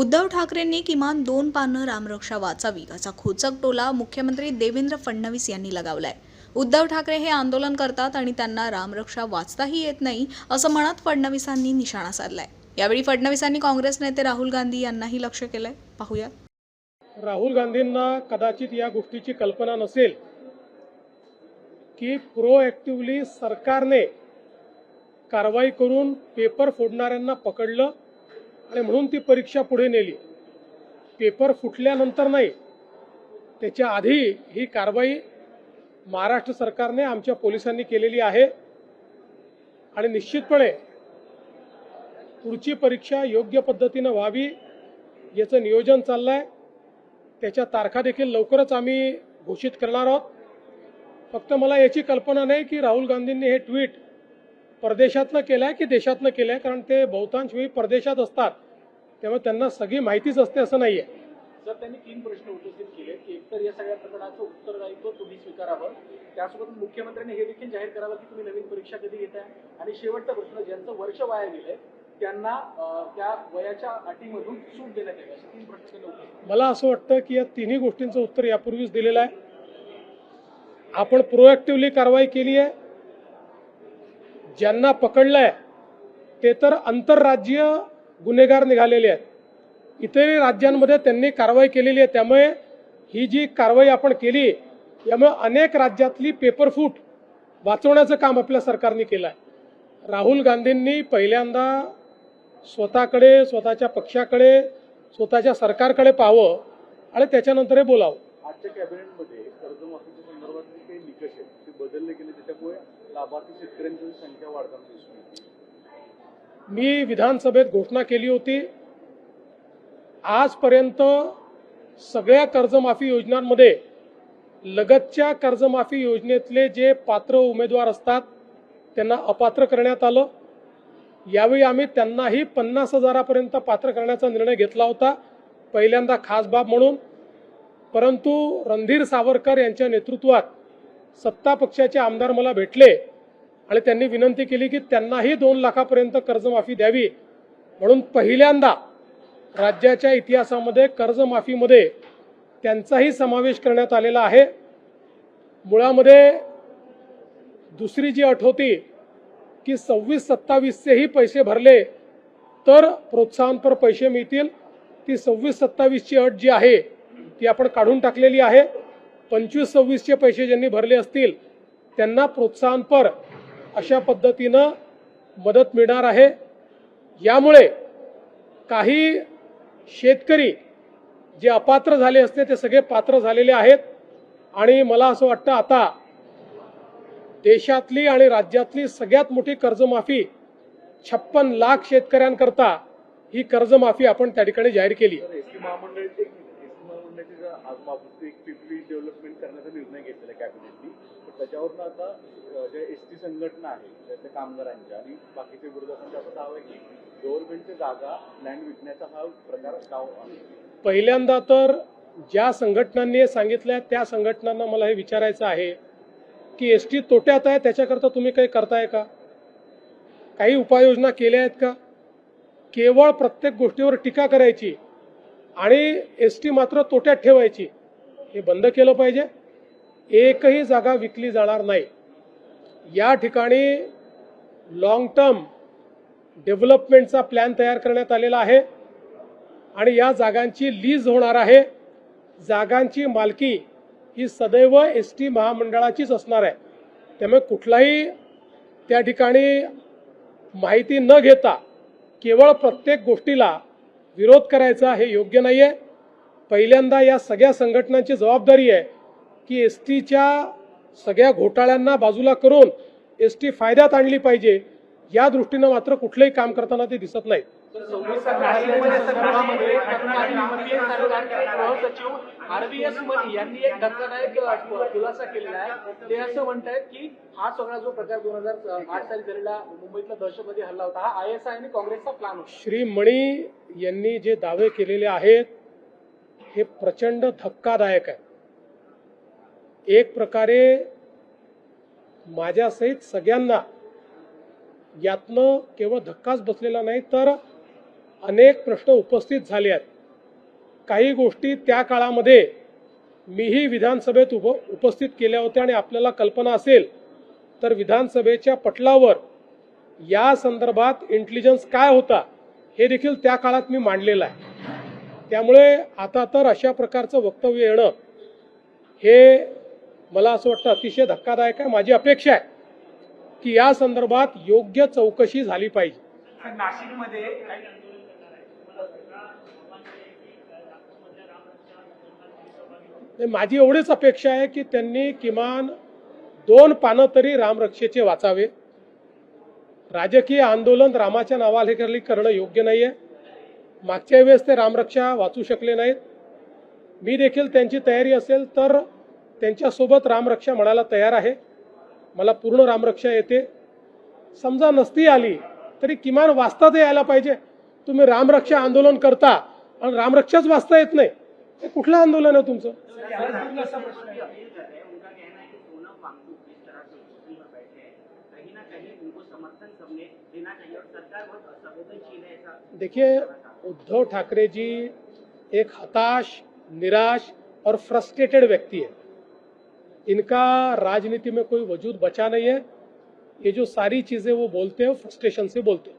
उद्धव ठाकरेंनी किमान 2 पानं रामरक्षा वाचावी असा खोचक टोला मुख्यमंत्री देवेंद्र फडणवीस यांनी लगावलाय। उद्धव ठाकरे हे आंदोलन करतात आणि त्यांना रामरक्षा वाचताही येत नाही असं म्हणत फडणवीसांनी निशाणा साधलाय। यावेळी फडणवीसांनी काँग्रेस नेते राहुल गांधी यांनाही लक्ष्य केलंय। पाहूया। राहुल गांधींना कदाचित या गोष्टीची कल्पना नसेल की प्रोएक्टिव्हली सरकारने कारवाई करून पेपर फोडणाऱ्यांना पकडलं आणि म्हणून ती परीक्षा पुढे नेली। पेपर फुटल्यानंतर नाही, त्याच्या आधी ही कारवाई महाराष्ट्र सरकारने आमच्या पोलिसांनी केलेली आहे आणि निश्चितपणे पुढची परीक्षा योग्य पद्धतीने व्हावी याचं नियोजन चाललंय। त्याच्या तारखा देखील लवकरच आम्ही घोषित करणार आहोत। फक्त मला याची कल्पना नाही की राहुल गांधींनी हे ट्विट परदेशातनं केलंय की देशातनं केलंय, कारण ते बहुतांश वेळी परदेशात असतात, त्यामुळे त्यांना सगळी माहितीच असते असं नाहीये। सर, त्यांनी 3 प्रश्न उपस्थित केले की एकतर या सगळ्या प्रकरणाचं उत्तरदायित्व तुम्ही स्वीकारावं, त्यासोबत मुख्यमंत्र्यांनी हे देखील जाहीर करावं की तुम्ही नवीन परीक्षा कधी घेताय, आणि शेवटचा प्रश्न ज्यांचं वर्ष वाया गेलंय त्यांना त्या वयाच्या अटीमधून सूट देण्यात यावी, असे 3 प्रश्न त्यांनी उपस्थित। मला असं वाटतं की या तिन्ही गोष्टींचं उत्तर यापूर्वीच दिलेलं आहे। आपण प्रोएक्टिव्हली कारवाई केली आहे। ज्यांना पकडलंय ते तर आंतरराज्यीय गुन्हेगार निघालेले आहेत, इतरही राज्यांमध्ये त्यांनी कारवाई केलेली आहे। त्यामुळे ही जी कारवाई आपण केली यामुळे अनेक राज्यातली पेपरफूट वाचवण्याचं काम आपल्या सरकारने केलं आहे। राहुल गांधींनी पहिल्यांदा स्वतःकडे, स्वतःच्या पक्षाकडे, स्वतःच्या सरकारकडे पाहावं आणि त्याच्यानंतर हे बोलावं। आजच्या कॅबिनेटमध्ये कर्जमाफीच्या संदर्भातले काही निकष आहेत ते बदलले गेले, त्याच्यामुळे लाभार्थी शेतकऱ्यांची संख्या वाढताना दिसून येते। मी विधानसभेत घोषणा केली होती, आजपर्यंत सगळ्या कर्जमाफी योजनांमध्ये लगतच्या कर्जमाफी योजनेतले जे पात्र उमेदवार असतात त्यांना अपात्र करण्यात आलं। यावेळी आम्ही त्यांनाही 50,000पर्यंत पात्र करण्याचा निर्णय घेतला होता, पहिल्यांदा खास बाब म्हणून। परंतु रणधीर सावरकर यांच्या नेतृत्वात सत्ता पक्षाचे आमदार मला भेटले आणि त्यांनी विनंती केली की त्यांनाही 2 लाखापर्यंत कर्जमाफी द्यावी, म्हणून पहिल्यांदा राज्याच्या इतिहासामध्ये कर्जमाफीमध्ये त्यांचाही समावेश करण्यात आलेला आहे। मुळामध्ये दुसरी जी अट होती की 26-27चेही पैसे भरले तर प्रोत्साहनपर पैसे मिळतील, ती 26-27ची अट जी आहे ती आपण काढून टाकलेली आहे। 25-26चे पैसे ज्यांनी भरले असतील त्यांना प्रोत्साहनपर अशा पद्धतीनं मदत मिळणार आहे। यामुळे काही शेतकरी जे अपात्र झाले असते ते सगळे पात्र झालेले आहेत आणि मला असं वाटतं आता देशातली आणि राज्यातली सगळ्यात मोठी कर्जमाफी 56 लाख शेतकऱ्यांकरता ही कर्जमाफी आपण त्या ठिकाणी जाहीर केली। एसटी महामंडळाची आज बाबतीत एक पीपी डेव्हलपमेंट करण्याचा निर्णय घेतलेला कॅबिनेटनी, तर त्याच्यावरून आता ज्या एसटी संघटना आहे त्याच्या कामगारांच्या आणि बाकीच्या विरोधकांचा असा दावा आहे की गव्हर्नमेंटच्या जागा लँड विकण्याचा हा प्रकार डाव आहे। पहिल्यांदा तर ज्या संघटनांनी सांगितलं त्या संघटनांना मला हे विचारायचं आहे की एसटी तोट्यात आहे, त्याच्याकरता तुम्ही काही करताय का? काही उपाययोजना केल्या आहेत का? केवळ प्रत्येक गोष्टीवर टीका करायची आणि एसटी मात्र तोट्यात ठेवायची, हे बंद केलं पाहिजे। एकही जागा विकली जाणार नाही। या ठिकाणी लॉंग टर्म डेव्हलपमेंटचा प्लॅन तयार करण्यात आलेला आहे आणि या जागांची लीज होणार आहे। जागांची मालकी ही सदैव एसटी महामंडळाचीच असणार आहे। त्यामुळे कुठलाही त्या ठिकाणी माहिती न घेता केवळ प्रत्येक गोष्टीला विरोध करायचा हे योग्य नाही आहे। पहिल्यांदा या सगळ्या संघटनांची जबाबदारी आहे की एसटीच्या सगळ्या घोटाळ्यांना बाजूला करून एसटी फायद्यात आणली पाहिजे, या दृष्टीनं मात्र कुठलंही काम करताना ते दिसत नाही। सचिव आरबीएस यांनी एक धक्कादायक खुलासा केलेला आहे। ते असं म्हणतात की हा सगळा जो प्रकार 2008 साली झालेला मुंबईतला दहशतवादी हल्ला होता हा ISI आणि काँग्रेसचा प्लॅन होता। श्री मणी यांनी जे दावे केलेले आहेत हे प्रचंड धक्कादायक आहे। एक प्रकारे माझ्यासहित सगळ्यांना यातनं केवळ धक्काच बसलेला नाही तर अनेक प्रश्न उपस्थित झाले आहेत. काही गोष्टी त्या काळामध्ये मीही विधानसभेत उपस्थित केल्या होत्या आणि आपल्याला कल्पना असेल तर विधानसभेच्या पटलावर या संदर्भात इंटेलिजन्स काय होता हे देखील त्या काळात मी मांडलेलं आहे. त्यामुळे आता तर अशा प्रकारचं वक्तव्य येणं हे मला असं वाटतं अतिशय धक्कादायक आहे. माझी अपेक्षा आहे की या संदर्भात योग्य चौकशी झाली पाहिजे. नाशिकमध्ये माझी एवढीच अपेक्षा आहे की त्यांनी किमान 2 पानं तरी रामरक्षेचे वाचावे. राजकीय आंदोलन रामाच्या नावाखाली करणं योग्य नाही आहे. मागच्या वेळेस ते रामरक्षा वाचू शकले नाहीत. मी देखील त्यांची तयारी असेल तर त्यांच्यासोबत रामरक्षा म्हणायला तयार आहे. मला पूर्ण रामरक्षा येते. समजा नसती आली तरी किमान वाचता तर यायला पाहिजे. तुम्ही रामरक्षा आंदोलन करता आणि रामरक्षाच वाचता येत नाही, हे कुठलं आंदोलन आहे तुमचं? देखिए, उद्धव ठाकरे जी एक हताश, निराश और फ्रस्ट्रेटेड व्यक्ति है. इनका राजनीति में कोई वजूद बचा नहीं है. ये जो सारी चीजें वो बोलते हैं फ्रस्ट्रेशन से बोलते हैं.